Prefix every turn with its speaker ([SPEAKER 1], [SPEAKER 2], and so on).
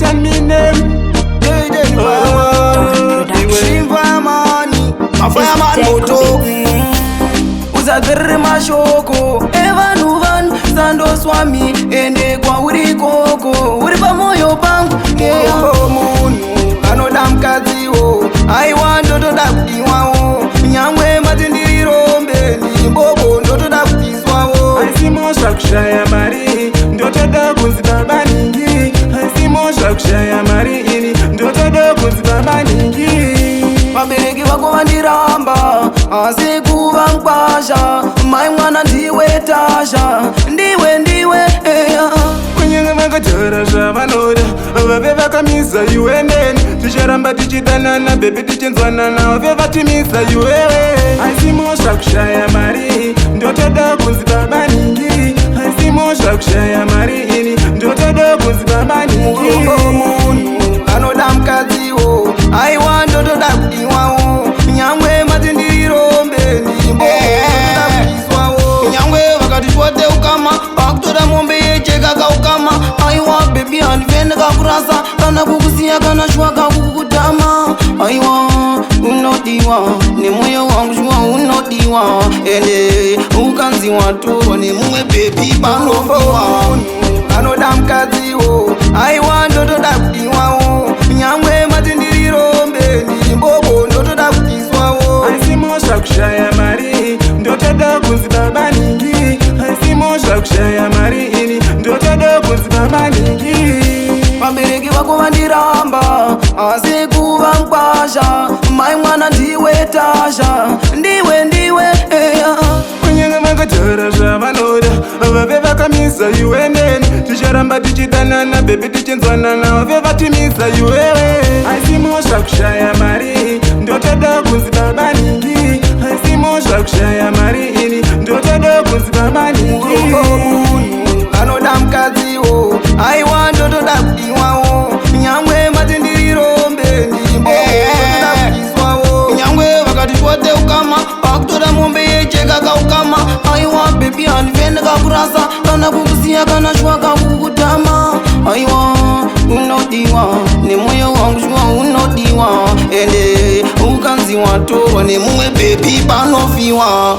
[SPEAKER 1] tell me name.
[SPEAKER 2] Shivamani, Fireman Moto. Uzadhiri mashoko Evanu van Sando swami ende kwa uri koko uri pa moyo pangu munu anoda mkazi wo aiwa ndotoda kudiwa wo nyangwe matindirombe ni bobo ndotoda kudiswa wo
[SPEAKER 1] aisimosha kushaya mari ndotoda kunzi baba ningi aisimosha kushaya mari ini ndotoda kunzi baba ningi
[SPEAKER 2] vabereki vako vandiramba asi kuva nkwasha mai mwana ndiwe tasha ndiwe
[SPEAKER 1] kunyenga vakatora zvavanoda vave vakamisa iwe neni ticharamba tichidanana bebi tichinzwanana vave vatimisa iwewe aisimosha kushaya mari ndotoda kunzi baba ningi aisimosha kushaya mari ini ndotoda kunzi baba ningi
[SPEAKER 2] munhu anoda mukadziwo aiwa ndotoda kudiwawo nyangwe matindirombe ndimbo ndotoda kudiswawo nyangwe vakati twote ukama vakutora mombe yecheka kaukama aiwa bebi handivheneka kurasa kana kukusiya kana shwaka kukutama aiwa unodiwa nemoyo wangu shwa unodiwa ende ukanziwa toro nemumwe bebi panofiwa anoda mukadziwo aiwa ndotoda kudiwawo nyangwe matindirombe ndimbobo ndotoda kudiswawo
[SPEAKER 1] aisimosha kushaya mari ndotoda kunzi baba ningi aisimosha kushaya mari ini ndotoda kunzi baba ningi
[SPEAKER 2] vabereki vako vandiramba asi kuva nkwasha mai mwana ndiwe tasha ndiwe
[SPEAKER 1] kunyenga vakatora zvavanoda vave vakamisa iwe neni ticharamba tichidanana bebi tichinzwanana vave vatimisa iwewe aisimosha kushaya mari ndotoda kunzi baba ningi aisimosha kushaya mari ini ndotoda kunzi baba ningi
[SPEAKER 2] munhu anoda mukadziwo aiwa ndotoda kudiwawo nyangwe matindirombe ndimbo ndotoda kudiswawo nyangwe vakati twote ukama vakutora mombe yecheka kaukama aiwa bebi handivheneka kurasa kana kukusiya kana shwaka kukutama aiwa unodiwa nemoyo wangu shwa unodiwa ende ukanziwa toro nemumwe bebi panofiwa